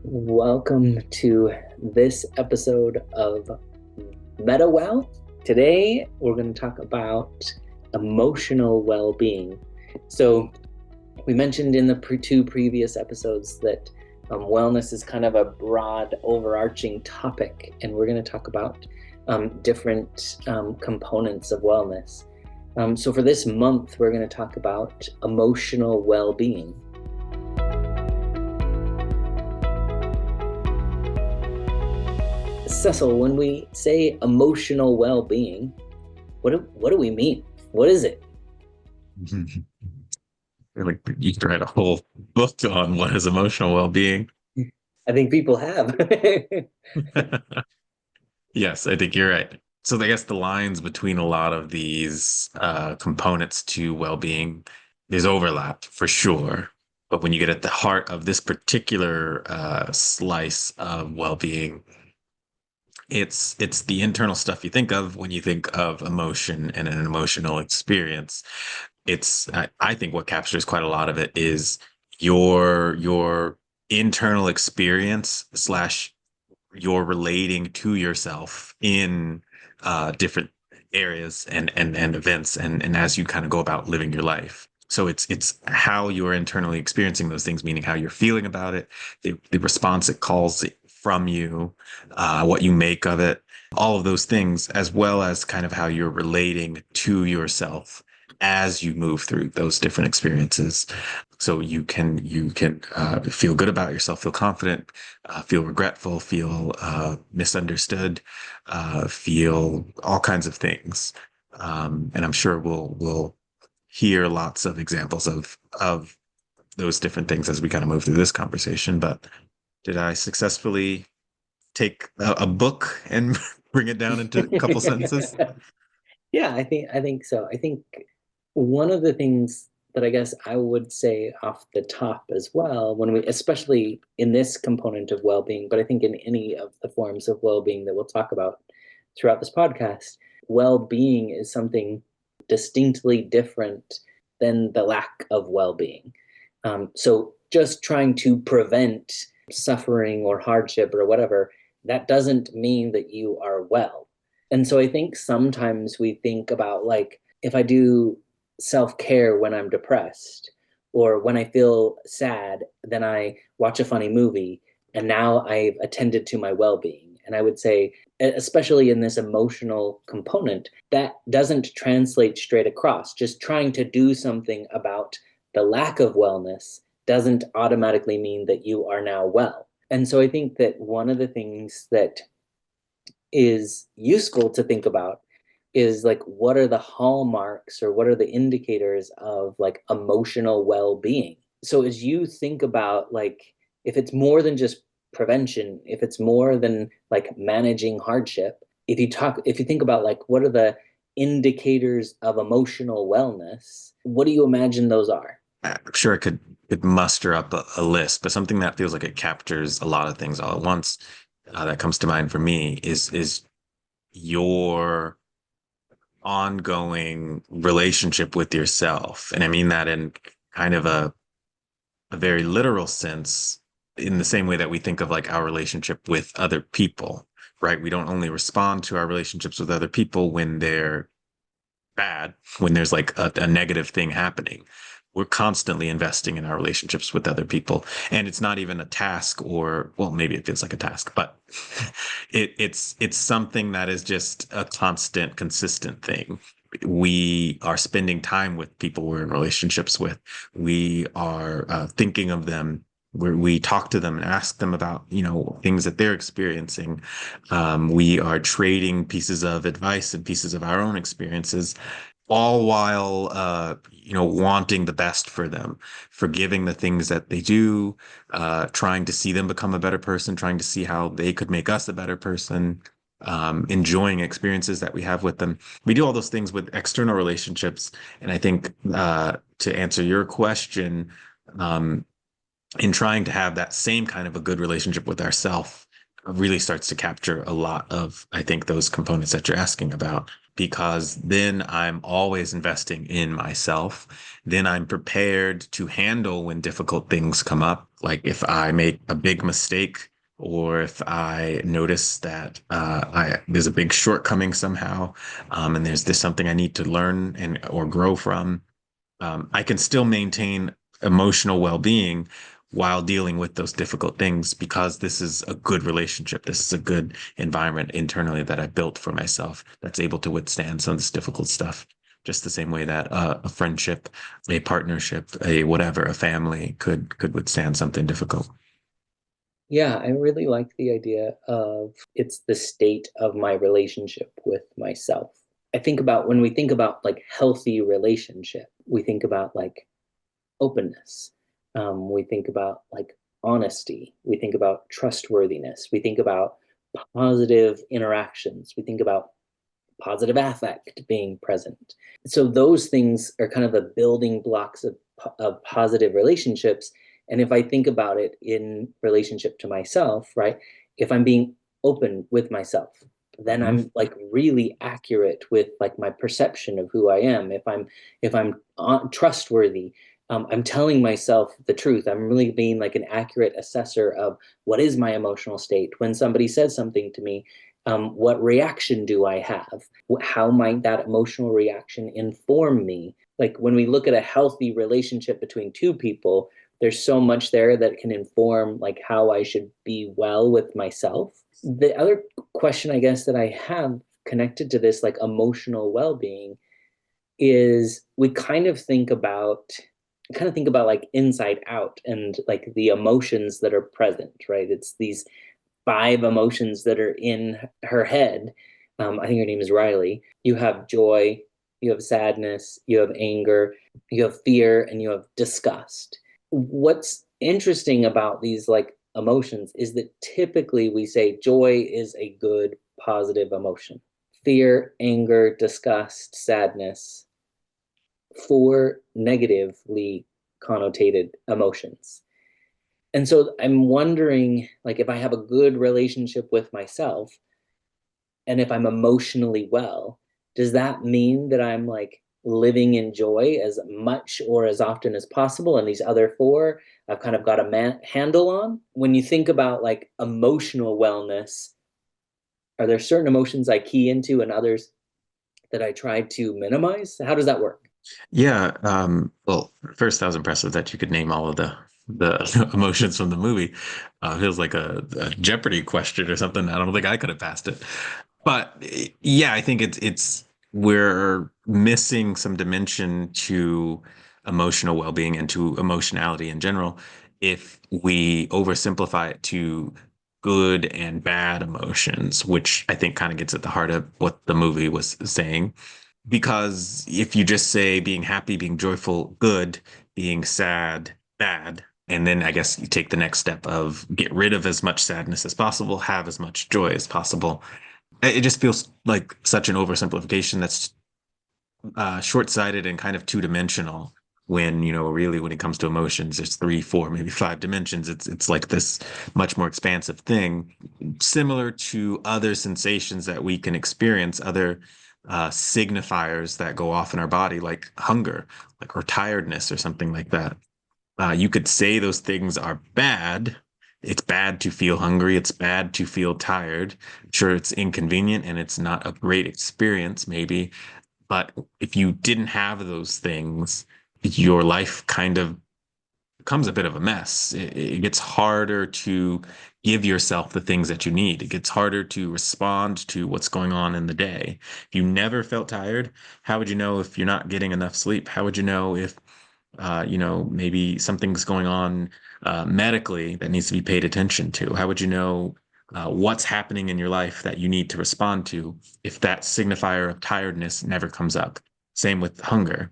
Welcome to this episode of MetaWell. Today, we're going to talk about emotional well-being. So, we mentioned in the two previous episodes that wellness is kind of a broad, overarching topic, and we're going to talk about different components of wellness. So, for this month, we're going to talk about emotional well-being. Cecil, when we say emotional well-being, what do we mean? What is it? I feel like you could write a whole book on what is emotional well-being. I think people have. Yes, I think you're right. So I guess the lines between a lot of these components to well-being, there's overlap for sure. But when you get at the heart of this particular slice of well-being, it's the internal stuff you think of when you think of emotion and an emotional experience. I think what captures quite a lot of it is your internal experience slash your relating to yourself in different areas and events and as you kind of go about living your life. So it's how you're internally experiencing those things, meaning how you're feeling about it, the response it calls from you, what you make of it, all of those things, as well as kind of how you're relating to yourself as you move through those different experiences. So you can feel good about yourself, feel confident, feel regretful, feel misunderstood, feel all kinds of things. And I'm sure we'll hear lots of examples of those different things as we kind of move through this conversation. But did I successfully take a book and bring it down into a couple sentences? Yeah, I think so. I think one of the things that I guess I would say off the top as well, especially in this component of well-being, but I think in any of the forms of well-being that we'll talk about throughout this podcast, well-being is something distinctly different than the lack of well-being. So just trying to prevent suffering or hardship or whatever, that doesn't mean that you are well. And so I think sometimes we think about, like, if I do self-care when I'm depressed or when I feel sad, then I watch a funny movie and now I've attended to my well-being. And I would say, especially in this emotional component, that doesn't translate straight across. Just trying to do something about the lack of wellness doesn't automatically mean that you are now well. And so I think that one of the things that is useful to think about is, like, what are the hallmarks or what are the indicators of, like, emotional well-being? So as you think about, like, if it's more than just prevention, if it's more than like managing hardship, if you think about, like, what are the indicators of emotional wellness, what do you imagine those are? I'm sure I could muster up a list, but something that feels like it captures a lot of things all at once that comes to mind for me is your ongoing relationship with yourself. And I mean that in kind of a very literal sense, in the same way that we think of like our relationship with other people, right? We don't only respond to our relationships with other people when they're bad, when there's like a negative thing happening. We're constantly investing in our relationships with other people. And it's not even a task, or, well, maybe it feels like a task, but it's something that is just a constant, consistent thing. We are spending time with people we're in relationships with. We are thinking of them. We talk to them and ask them about, things that they're experiencing. We are trading pieces of advice and pieces of our own experiences, all while, wanting the best for them, forgiving the things that they do, trying to see them become a better person, trying to see how they could make us a better person, enjoying experiences that we have with them. We do all those things with external relationships. And I think to answer your question, in trying to have that same kind of a good relationship with ourself really starts to capture a lot of, I think, those components that you're asking about, because then I'm always investing in myself. Then I'm prepared to handle when difficult things come up. Like if I make a big mistake or if I notice that there's a big shortcoming somehow, and there's something I need to learn and or grow from, I can still maintain emotional well-being while dealing with those difficult things because this is a good relationship. This is a good environment internally that I built for myself that's able to withstand some of this difficult stuff. Just the same way that a friendship, a partnership, a whatever, a family could withstand something difficult. Yeah, I really like the idea of it's the state of my relationship with myself. I think about when we think about like healthy relationship, we think about like openness. We think about like honesty. We think about trustworthiness. We think about positive interactions. We think about positive affect being present. So those things are kind of the building blocks of positive relationships. And if I think about it in relationship to myself, right? If I'm being open with myself, then Mhm. I'm like really accurate with like my perception of who I am. If I'm trustworthy, I'm telling myself the truth. I'm really being like an accurate assessor of what is my emotional state when somebody says something to me. What reaction do I have? How might that emotional reaction inform me? Like when we look at a healthy relationship between two people, there's so much there that can inform like how I should be well with myself. The other question I guess that I have connected to this like emotional well-being is we kind of think about like inside out and like the emotions that are present, right? It's these five emotions that are in her head. I think her name is Riley. You have joy, you have sadness, you have anger, you have fear, and you have disgust. What's interesting about these like emotions is that typically we say joy is a good positive emotion. Fear, anger, disgust, sadness, four negatively connotated emotions. And so I'm wondering, like, if I have a good relationship with myself and if I'm emotionally well, does that mean that I'm like living in joy as much or as often as possible? And these other four I've kind of got a handle on. When you think about like emotional wellness, are there certain emotions I key into and others that I try to minimize? How does that work? Yeah. Well, first, I was impressive that you could name all of the emotions from the movie. Feels like a Jeopardy question or something. I don't think I could have passed it. But yeah, I think it's we're missing some dimension to emotional well-being and to emotionality in general if we oversimplify it to good and bad emotions, which I think kind of gets at the heart of what the movie was saying. Because if you just say being happy, being joyful, good, being sad, bad, and then I guess you take the next step of get rid of as much sadness as possible, have as much joy as possible. It just feels like such an oversimplification that's short-sighted and kind of two-dimensional when, really when it comes to emotions, there's three, four, maybe five dimensions. It's like this much more expansive thing, similar to other sensations that we can experience, other signifiers that go off in our body, like hunger, like or tiredness or something like that. You could say those things are bad. It's bad to feel hungry. It's bad to feel tired. Sure, it's inconvenient and it's not a great experience, maybe. But if you didn't have those things, your life kind of becomes a bit of a mess. It gets harder to give yourself the things that you need. It gets harder to respond to what's going on in the day. If you never felt tired, how would you know if you're not getting enough sleep? How would you know if maybe something's going on medically that needs to be paid attention to? How would you know what's happening in your life that you need to respond to if that signifier of tiredness never comes up? Same with hunger.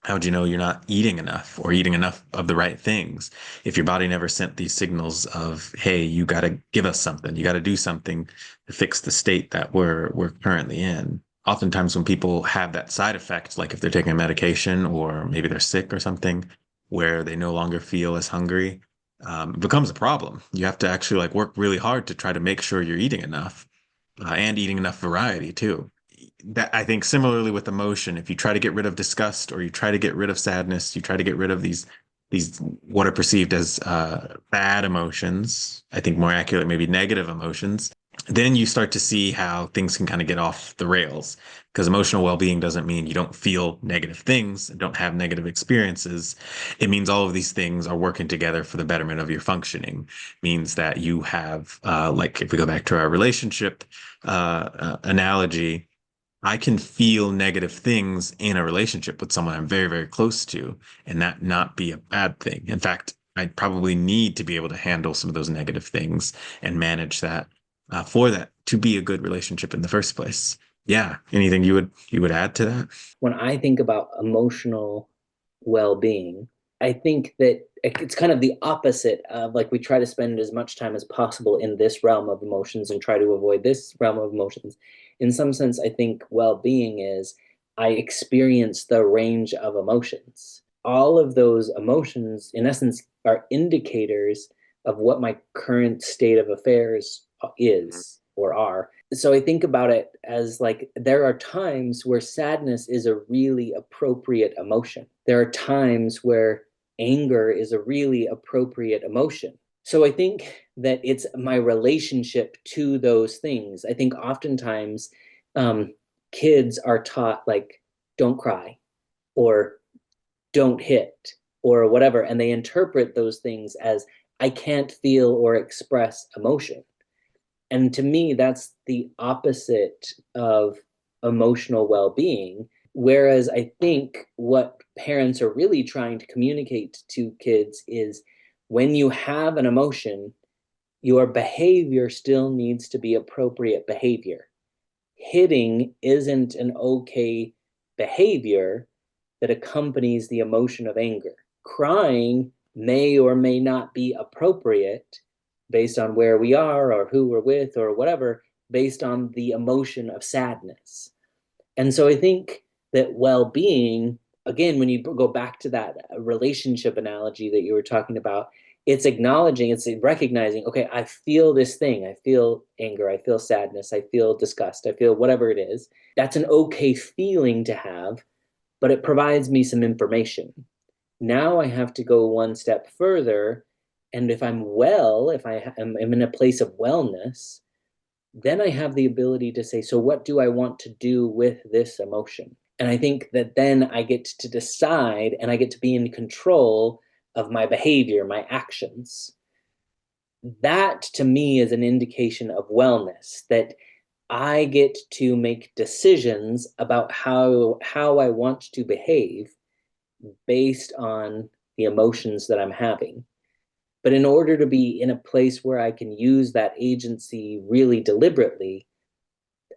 How would you know you're not eating enough or eating enough of the right things if your body never sent these signals of, hey, you got to give us something, you got to do something to fix the state that we're currently in? Oftentimes when people have that side effect, like if they're taking a medication or maybe they're sick or something, where they no longer feel as hungry, it becomes a problem. You have to actually like work really hard to try to make sure you're eating enough and eating enough variety too. That I think similarly with emotion, if you try to get rid of disgust or you try to get rid of sadness, you try to get rid of these these what are perceived as bad emotions, I think more accurate, maybe negative emotions, then you start to see how things can kind of get off the rails. Because emotional well-being doesn't mean you don't feel negative things, don't have negative experiences. It means all of these things are working together for the betterment of your functioning. It means that you have, like if we go back to our relationship analogy, I can feel negative things in a relationship with someone I'm very, very close to, and that not be a bad thing. In fact, I probably need to be able to handle some of those negative things and manage that for that to be a good relationship in the first place. Yeah. Anything you would add to that? When I think about emotional well-being, I think that it's kind of the opposite of like we try to spend as much time as possible in this realm of emotions and try to avoid this realm of emotions. In some sense, I think well-being is I experience the range of emotions. All of those emotions, in essence, are indicators of what my current state of affairs is or are. So I think about it as like there are times where sadness is a really appropriate emotion. There are times where anger is a really appropriate emotion. So I think that it's my relationship to those things. I think oftentimes um, kids are taught like don't cry or don't hit or whatever, and they interpret those things as I can't feel or express emotion. And to me, that's the opposite of emotional well-being. Whereas I think what parents are really trying to communicate to kids is when you have an emotion, your behavior still needs to be appropriate behavior. Hitting isn't an okay behavior that accompanies the emotion of anger. Crying may or may not be appropriate based on where we are or who we're with or whatever, based on the emotion of sadness. And so I think that well being, again, when you go back to that relationship analogy that you were talking about, it's acknowledging, it's recognizing, okay, I feel this thing. I feel anger. I feel sadness. I feel disgust. I feel whatever it is. That's an okay feeling to have, but it provides me some information. Now I have to go one step further. And if I'm well, if am in a place of wellness, then I have the ability to say, so what do I want to do with this emotion? And I think that then I get to decide and I get to be in control of my behavior, my actions. That to me is an indication of wellness, that I get to make decisions about how I want to behave based on the emotions that I'm having. But in order to be in a place where I can use that agency really deliberately,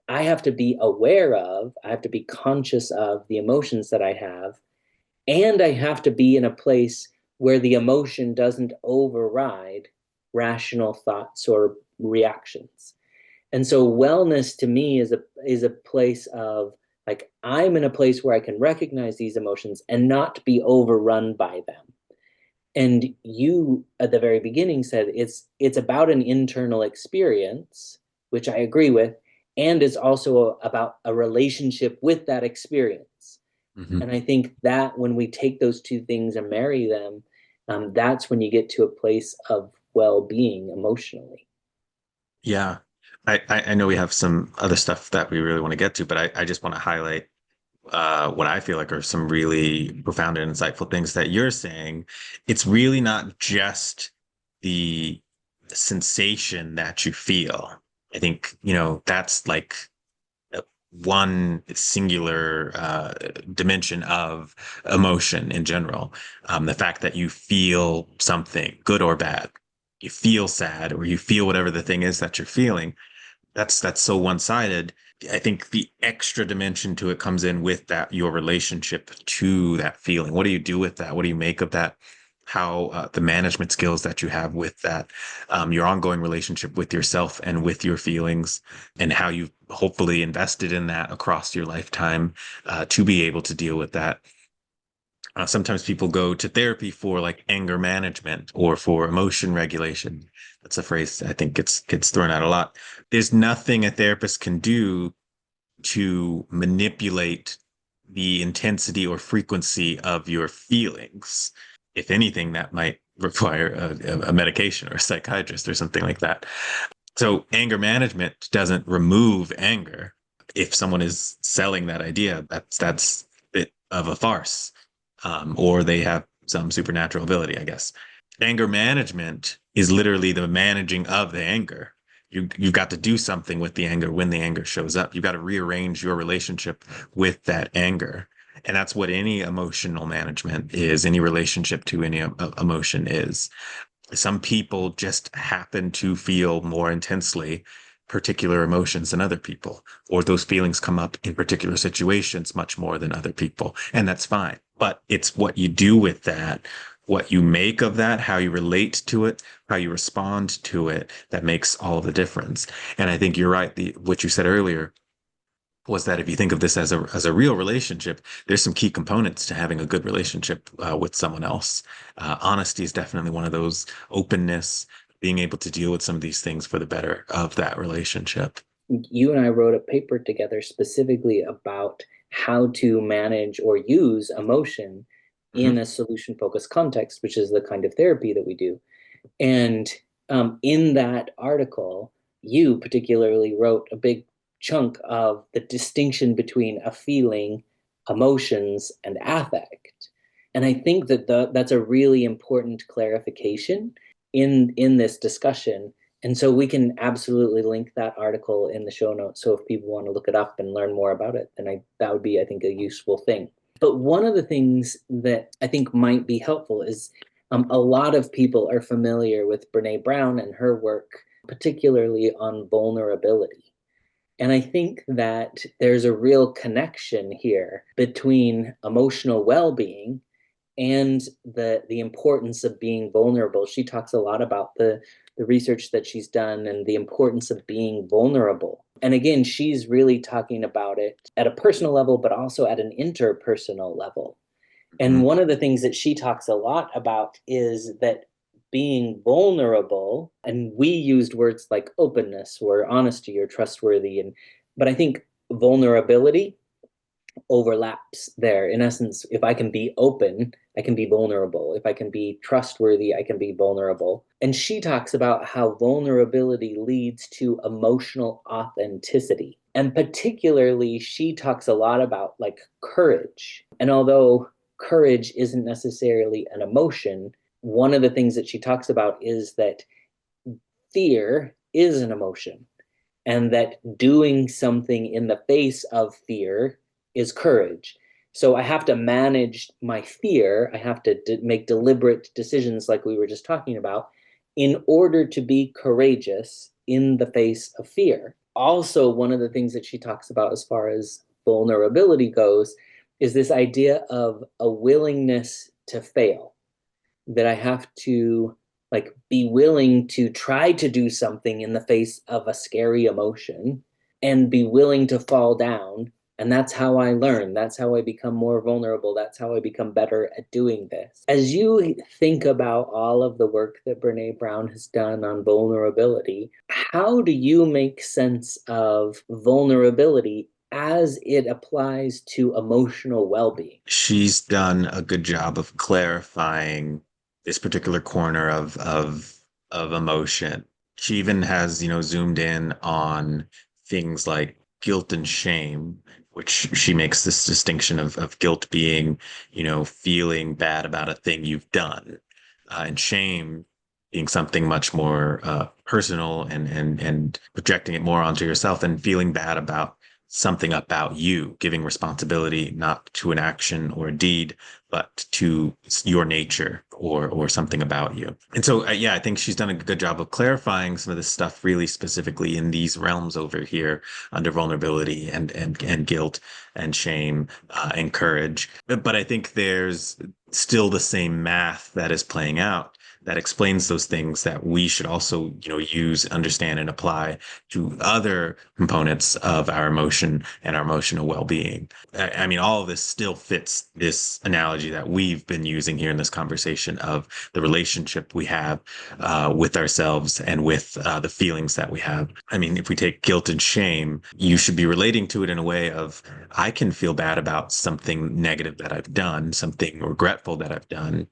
I have to be aware of, I have to be conscious of the emotions that I have, and I have to be in a place where the emotion doesn't override rational thoughts or reactions. And so wellness to me is a place of like I'm in a place where I can recognize these emotions and not be overrun by them. And you at the very beginning said it's about an internal experience, which I agree with, and it's also about a relationship with that experience. Mhm. And I think that when we take those two things and marry them, that's when you get to a place of well-being emotionally. Yeah. I know we have some other stuff that we really want to get to, but I just want to highlight what I feel like are some really profound and insightful things that you're saying. It's really not just the sensation that you feel. I think, that's like one singular dimension of emotion in general. The fact that you feel something, good or bad, you feel sad or you feel whatever the thing is that you're feeling, that's so one-sided. I think the extra dimension to it comes in with that your relationship to that feeling. What do you do with that? What do you make of that? How the management skills that you have with that, your ongoing relationship with yourself and with your feelings, and how you've hopefully invested in that across your lifetime to be able to deal with that. Sometimes people go to therapy for like anger management or for emotion regulation. That's a phrase I think gets thrown out a lot. There's nothing a therapist can do to manipulate the intensity or frequency of your feelings. if anything, that might require a medication or a psychiatrist or something like that. So anger management doesn't remove anger. If someone is selling that idea, that's a bit of a farce, or they have some supernatural ability, I guess. Anger management is literally the managing of the anger. You've got to do something with the anger when the anger shows up. You've got to rearrange your relationship with that anger. And that's what any emotional management is, any relationship to any emotion is. Some people just happen to feel more intensely particular emotions than other people, or those feelings come up in particular situations much more than other people. And that's fine. But it's what you do with that, what you make of that, how you relate to it, how you respond to it, that makes all the difference. And I think you're right. What you said earlier was that if you think of this as a real relationship, there's some key components to having a good relationship with someone else. Honesty is definitely one of those. Openness, being able to deal with some of these things for the better of that relationship. You and I wrote a paper together specifically about how to manage or use emotion in a solution-focused context, which is the kind of therapy that we do. And in that article, you particularly wrote a big chunk of the distinction between a feeling, emotions, and affect. And I think that that's a really important clarification in this discussion. And so we can absolutely link that article in the show notes. So if people want to look it up and learn more about it, then that would be, I think, a useful thing. But one of the things that I think might be helpful is a lot of people are familiar with Brené Brown and her work, particularly on vulnerability. And I think that there's a real connection here between emotional well-being and the importance of being vulnerable. She talks a lot about the research that she's done and the importance of being vulnerable. And again, she's really talking about it at a personal level, but also at an interpersonal level. And one of the things that she talks a lot about is that being vulnerable, and we used words like openness or honesty or trustworthy, but I think vulnerability overlaps there. In essence, if I can be open, I can be vulnerable. If I can be trustworthy, I can be vulnerable. And she talks about how vulnerability leads to emotional authenticity. And particularly, she talks a lot about like courage. And although courage isn't necessarily an emotion, one of the things that she talks about is that fear is an emotion, and that doing something in the face of fear is courage. So I have to manage my fear. I have to make deliberate decisions like we were just talking about in order to be courageous in the face of fear. Also, one of the things that she talks about as far as vulnerability goes is this idea of a willingness to fail, that I have to like be willing to try to do something in the face of a scary emotion and be willing to fall down. And that's how I learn. That's how I become more vulnerable. That's how I become better at doing this. As you think about all of the work that Brené Brown has done on vulnerability, how do you make sense of vulnerability as it applies to emotional well-being? She's done a good job of clarifying this particular corner of emotion. She even has, zoomed in on things like guilt and shame, which she makes this distinction of guilt being, feeling bad about a thing you've done, and shame being something much more personal and projecting it more onto yourself and feeling bad about something about you, giving responsibility not to an action or a deed, but to your nature or something about you. And so, yeah, I think she's done a good job of clarifying some of this stuff really specifically in these realms over here under vulnerability and guilt and shame and courage. But I think there's still the same math that is playing out that explains those things that we should also, use, understand, and apply to other components of our emotion and our emotional well-being. I mean, all of this still fits this analogy that we've been using here in this conversation of the relationship we have with ourselves and with the feelings that we have. I mean, if we take guilt and shame, you should be relating to it in a way of, I can feel bad about something negative that I've done, something regretful that I've done.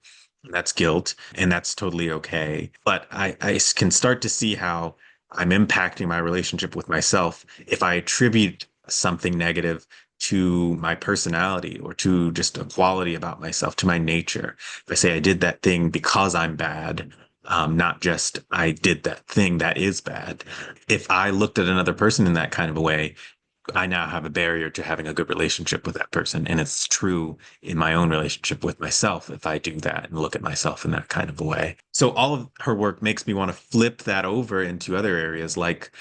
That's guilt, and that's totally okay. But I can start to see how I'm impacting my relationship with myself if I attribute something negative to my personality or to just a quality about myself, to my nature. If I say I did that thing because I'm bad, not just I did that thing that is bad. If I looked at another person in that kind of a way, I now have a barrier to having a good relationship with that person. And it's true in my own relationship with myself if I do that and look at myself in that kind of a way. So all of her work makes me want to flip that over into other areas like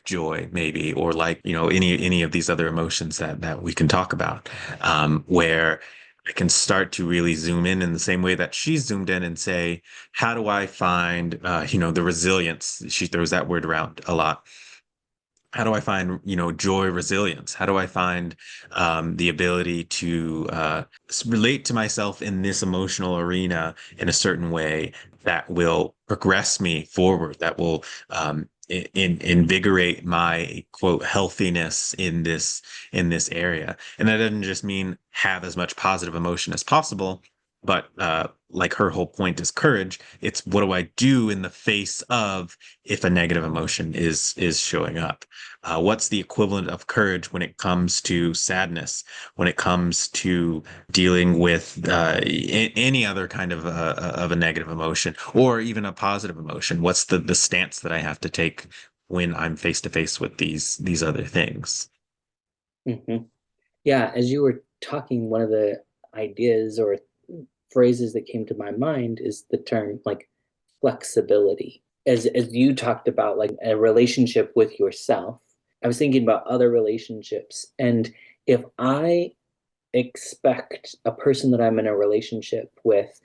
joy, maybe, or like, any of these other emotions that we can talk about, where I can start to really zoom in the same way that she's zoomed in and say, how do I find, the resilience? She throws that word around a lot. How do I find, joy, resilience? How do I find the ability to relate to myself in this emotional arena in a certain way that will progress me forward, that will invigorate my quote healthiness in this area? And that doesn't just mean have as much positive emotion as possible, but like her whole point is courage. It's what do I do in the face of if a negative emotion is showing up? What's the equivalent of courage when it comes to sadness, when it comes to dealing with any other kind of a negative emotion or even a positive emotion? What's the stance that I have to take when I'm face to face with these other things? Hmm. Yeah, as you were talking, one of the ideas or phrases that came to my mind is the term like flexibility. As you talked about like a relationship with yourself, I was thinking about other relationships. And if I expect a person that I'm in a relationship with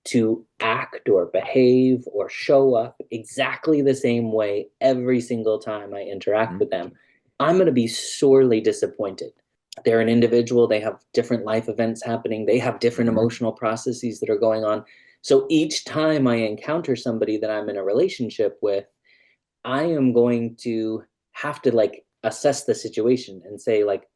to act or behave or show up exactly the same way every single time I interact Mhm. with them, I'm going to be sorely disappointed. They're an individual, they have different life events happening, they have different Mhm. emotional processes that are going on. So each time I encounter somebody that I'm in a relationship with, I am going to have to like assess the situation and say, like,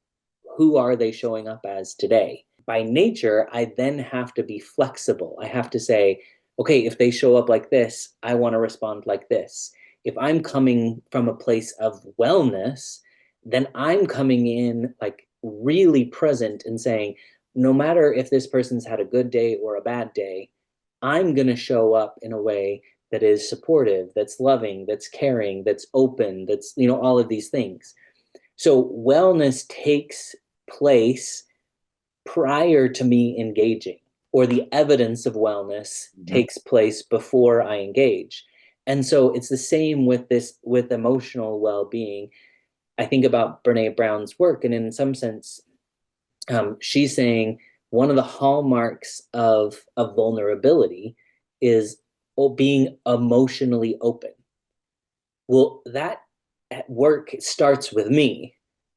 who are they showing up as today? By nature, I then have to be flexible. I have to say, okay, if they show up like this, I want to respond like this. If I'm coming from a place of wellness, then I'm coming in like really present and saying, no matter if this person's had a good day or a bad day, I'm going to show up in a way that is supportive, that's loving, that's caring, that's open, that's, all of these things. So wellness takes place prior to me engaging, or the evidence of wellness Mhm. takes place before I engage. And so it's the same with this, with emotional well-being. I think about Brené Brown's work, and in some sense, she's saying one of the hallmarks of vulnerability is being emotionally open. Well, that at work starts with me.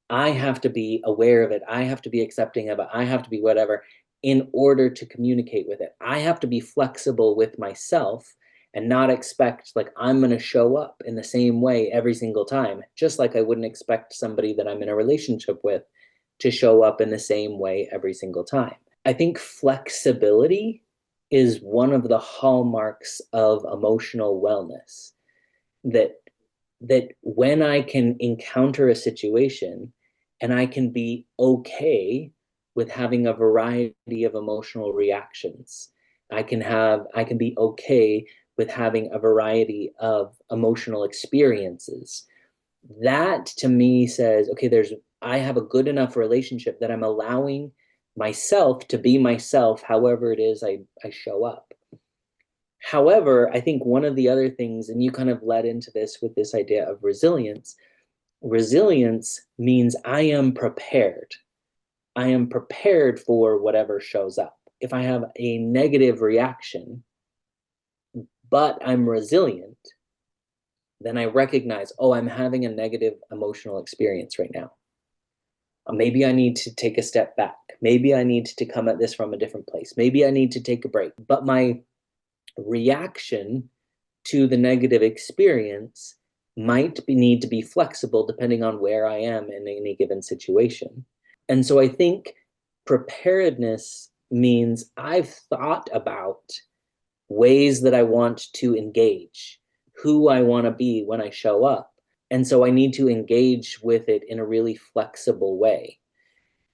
I have to be aware of it. I have to be accepting of it. I have to be whatever in order to communicate with it. I have to be flexible with myself and not expect like I'm going to show up in the same way every single time, just like I wouldn't expect somebody that I'm in a relationship with to show up in the same way every single time. I think flexibility is one of the hallmarks of emotional wellness, that when I can encounter a situation and I can be okay with having a variety of emotional reactions. I can be okay with having a variety of emotional experiences. That to me says, okay, I have a good enough relationship that I'm allowing myself to be myself however it is I show up. However, I think one of the other things, and you kind of led into this with this idea of resilience, resilience means I am prepared. I am prepared for whatever shows up. If I have a negative reaction, but I'm resilient, then I recognize, oh, I'm having a negative emotional experience right now. Maybe I need to take a step back. Maybe I need to come at this from a different place. Maybe I need to take a break. But my reaction to the negative experience need to be flexible depending on where I am in any given situation. And so I think preparedness means I've thought about ways that I want to engage, who I want to be when I show up. And so I need to engage with it in a really flexible way.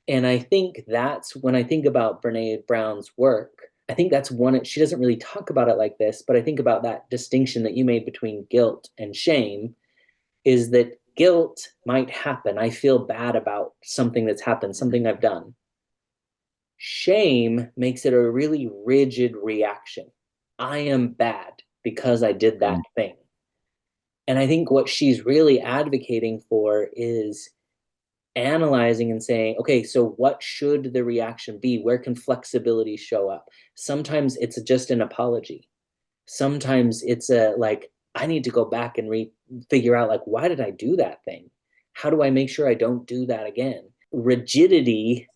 And I think that's when I think about Brene Brown's work, I think that's one, she doesn't really talk about it like this, but I think about that distinction that you made between guilt and shame is that guilt might happen. I feel bad about something that's happened, something I've done. Shame makes it a really rigid reaction. I am bad because I did that thing. And I think what she's really advocating for is analyzing and saying, okay, so what should the reaction be? Where can flexibility show up? Sometimes it's just an apology. Sometimes it's a like, I need to go back and figure out like, why did I do that thing? How do I make sure I don't do that again? Rigidity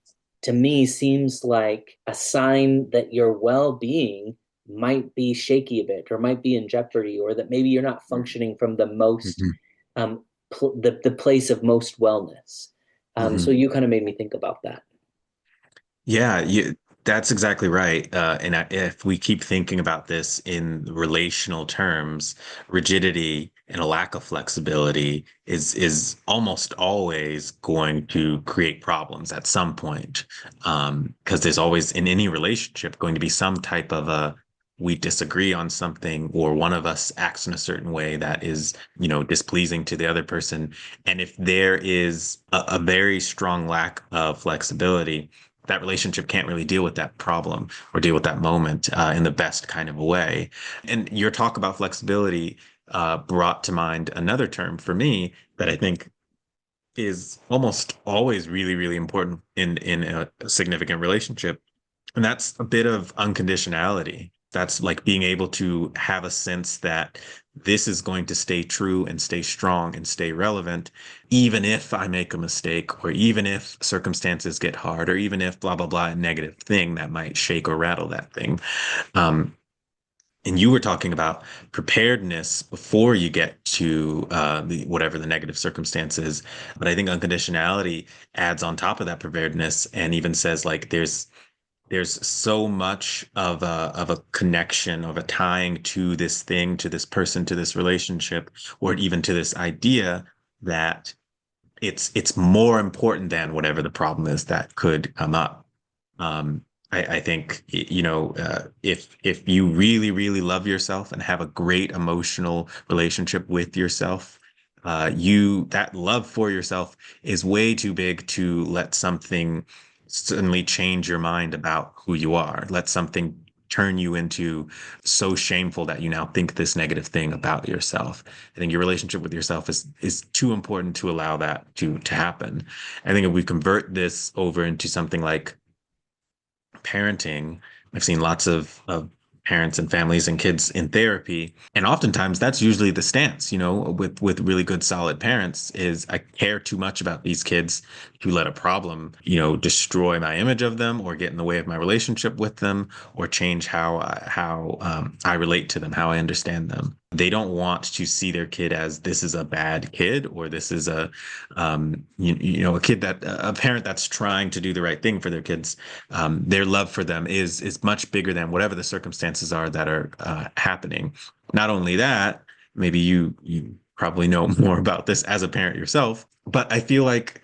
to me seems like a sign that your well-being might be shaky a bit or might be in jeopardy, or that maybe you're not functioning from the most Mhm. the place of most wellness. So Mhm. you kind of made me think about that. Yeah, that's exactly right. If we keep thinking about this in relational terms, rigidity and a lack of flexibility is almost always going to create problems at some point. Because there's always in any relationship going to be some type of a we disagree on something, or one of us acts in a certain way that is, displeasing to the other person. And if there is a very strong lack of flexibility, that relationship can't really deal with that problem or deal with that moment in the best kind of a way. And your talk about flexibility brought to mind another term for me that I think is almost always really, really important in a significant relationship. And that's a bit of unconditionality. That's like being able to have a sense that this is going to stay true and stay strong and stay relevant, even if I make a mistake, or even if circumstances get hard, or even if blah, blah, blah, a negative thing that might shake or rattle that thing. Um, and you were talking about preparedness before you get to whatever the negative circumstance is. But I think unconditionality adds on top of that preparedness and even says like there's so much of a connection, of a tying to this thing, to this person, to this relationship, or even to this idea that it's more important than whatever the problem is that could come up. Um, I think if you really really love yourself and have a great emotional relationship with yourself, you that love for yourself is way too big to let something suddenly change your mind about who you are. Let something turn you into so shameful that you now think this negative thing about yourself. I think your relationship with yourself is too important to allow that to happen. I think if we convert this over into something like parenting, I've seen lots of parents and families and kids in therapy. And oftentimes that's usually the stance, with really good, solid parents is I care too much about these kids to let a problem, destroy my image of them or get in the way of my relationship with them or change how I relate to them, how I understand them. They don't want to see their kid as this is a bad kid, or this is a kid that a parent that's trying to do the right thing for their kids. Their love for them is much bigger than whatever the circumstances are that are happening. Not only that, maybe you probably know more about this as a parent yourself, but I feel like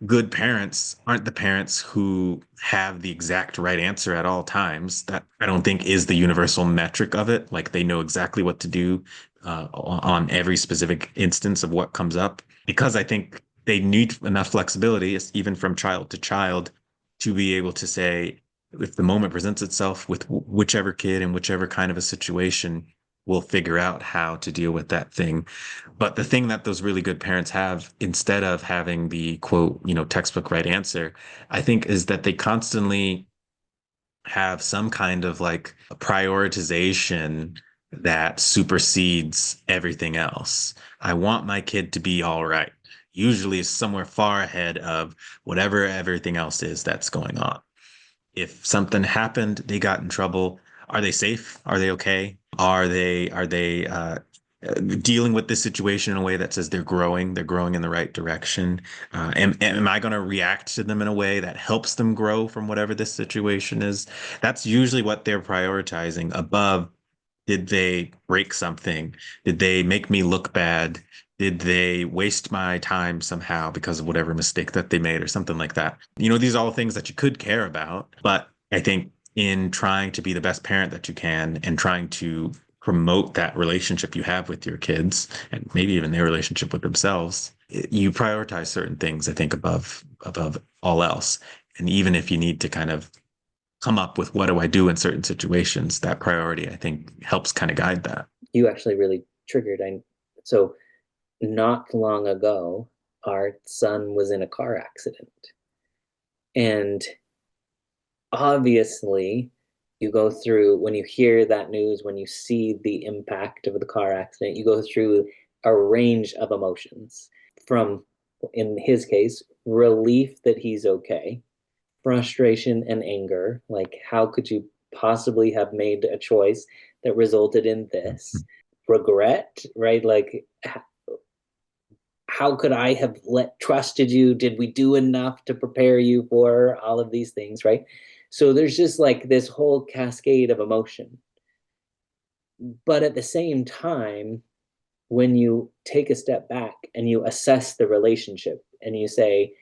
good parents aren't the parents who have the exact right answer at all times. That I don't think is the universal metric of it. Like they know exactly what to do on every specific instance of what comes up, because I think they need enough flexibility, even from child to child, to be able to say, if the moment presents itself with whichever kid and whichever kind of a situation, we'll figure out how to deal with that thing. But the thing that those really good parents have, instead of having the quote, textbook right answer, I think is that they constantly have some kind of like a prioritization that supersedes everything else. I want my kid to be all right. Usually somewhere far ahead of whatever everything else is that's going on. If something happened, they got in trouble. Are they safe? Are they okay? Are they dealing with this situation in a way that says they're growing? They're growing in the right direction. Am I going to react to them in a way that helps them grow from whatever this situation is? That's usually what they're prioritizing above Did they break something? Did they make me look bad? Did they waste my time somehow because of whatever mistake that they made or something like that? These are all things that you could care about. But I think in trying to be the best parent that you can and trying to promote that relationship you have with your kids and maybe even their relationship with themselves, you prioritize certain things, I think, above all else. And even if you need to kind of come up with what do I do in certain situations, that priority, I think, helps kind of guide that. You actually really triggered. So not long ago, our son was in a car accident. And obviously, you go through, when you hear that news, when you see the impact of the car accident, you go through a range of emotions from, in his case, relief that he's okay, frustration and anger, like how could you possibly have made a choice that resulted in this, regret, right? Like how could I have trusted you? Did we do enough to prepare you for all of these things, right? So there's just like this whole cascade of emotion. But at the same time, when you take a step back and you assess the relationship and you say,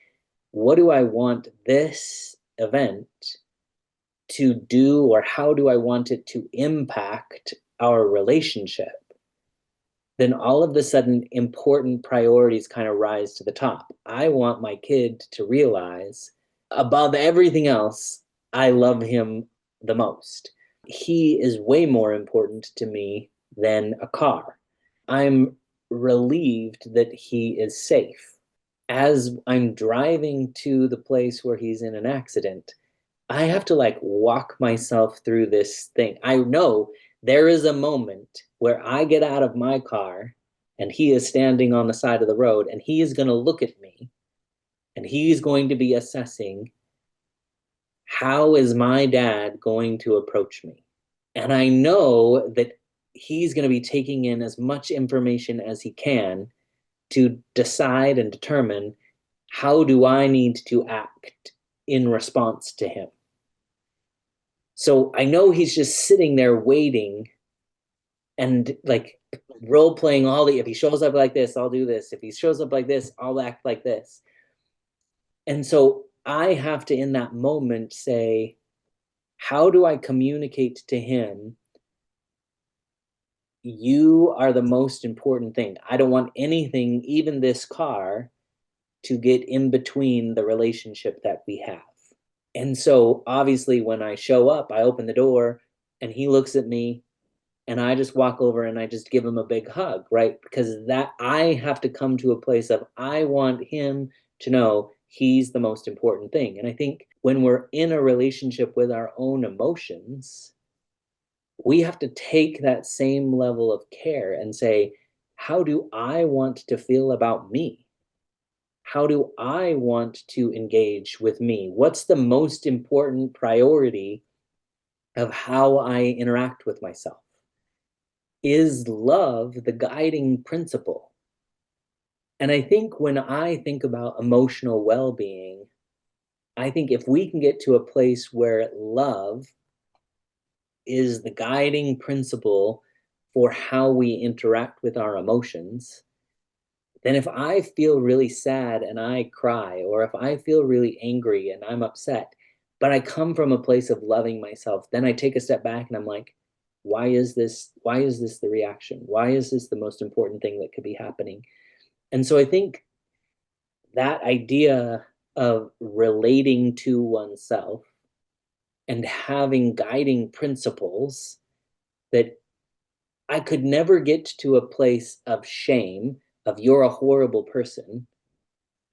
what do I want this event to do, or how do I want it to impact our relationship? Then all of a sudden important priorities kind of rise to the top. I want my kid to realize above everything else, I love him the most. He is way more important to me than a car. I'm relieved that he is safe. As I'm driving to the place where he's in an accident, I have to like walk myself through this thing. I know there is a moment where I get out of my car and he is standing on the side of the road and he is going to look at me and he's going to be assessing, how is my dad going to approach me? And I know that he's going to be taking in as much information as he can to decide and determine, how do I need to act in response to him? So I know he's just sitting there waiting and like role playing if he shows up like this, I'll do this. If he shows up like this, I'll act like this. And so I have to, in that moment, say, how do I communicate to him, you are the most important thing. I don't want anything, even this car, to get in between the relationship that we have. And so obviously when I show up, I open the door and he looks at me and I just walk over and I just give him a big hug, right? Because that I have to come to a place of, I want him to know he's the most important thing. And I think when we're in a relationship with our own emotions, we have to take that same level of care and say, how do I want to feel about me? How do I want to engage with me? What's the most important priority of how I interact with myself? Is love the guiding principle? And I think when I think about emotional well-being, I think if we can get to a place where love is the guiding principle for how we interact with our emotions, then if I feel really sad and I cry, or if I feel really angry and I'm upset, but I come from a place of loving myself, then I take a step back and I'm like, why is this the reaction? Why is this the most important thing that could be happening? And so I think that idea of relating to oneself and having guiding principles, that I could never get to a place of shame, of you're a horrible person,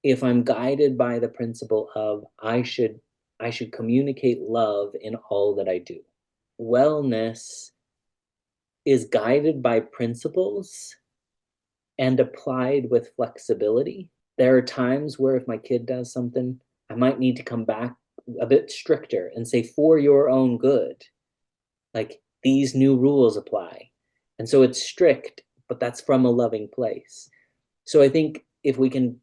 if I'm guided by the principle of I should communicate love in all that I do. Wellness is guided by principles and applied with flexibility. There are times where if my kid does something, I might need to come back a bit stricter and say, for your own good, like these new rules apply. And so it's strict, but that's from a loving place. So I think if we can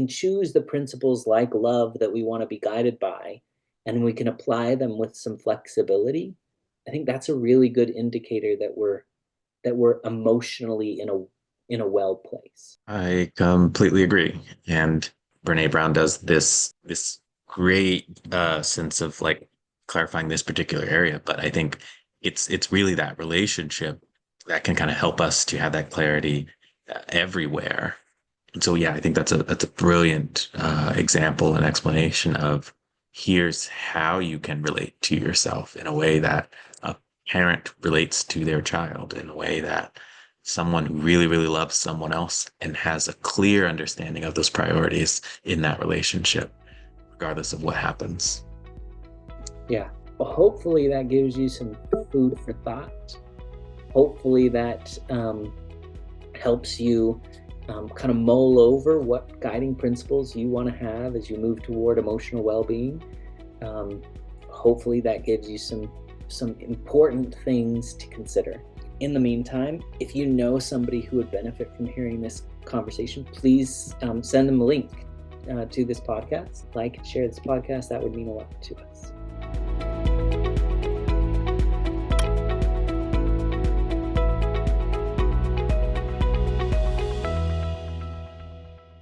choose the principles like love that we want to be guided by, and we can apply them with some flexibility, I think that's a really good indicator that we're that we're emotionally in a well place. I completely agree. And Brené Brown does this great sense of like clarifying this particular area. But I think it's really that relationship that can kind of help us to have that clarity everywhere. And so yeah, I think that's a brilliant example and explanation of here's how you can relate to yourself in a way that a parent relates to their child, in a way that someone who really, really loves someone else and has a clear understanding of those priorities in that relationship, regardless of what happens. Yeah. Well, hopefully that gives you some food for thought. Hopefully that helps you kind of mull over what guiding principles you want to have as you move toward emotional well-being. Hopefully that gives you some important things to consider. In the meantime, if you know somebody who would benefit from hearing this conversation, please send them a link to this podcast. Like and share this podcast. That would mean a lot to us.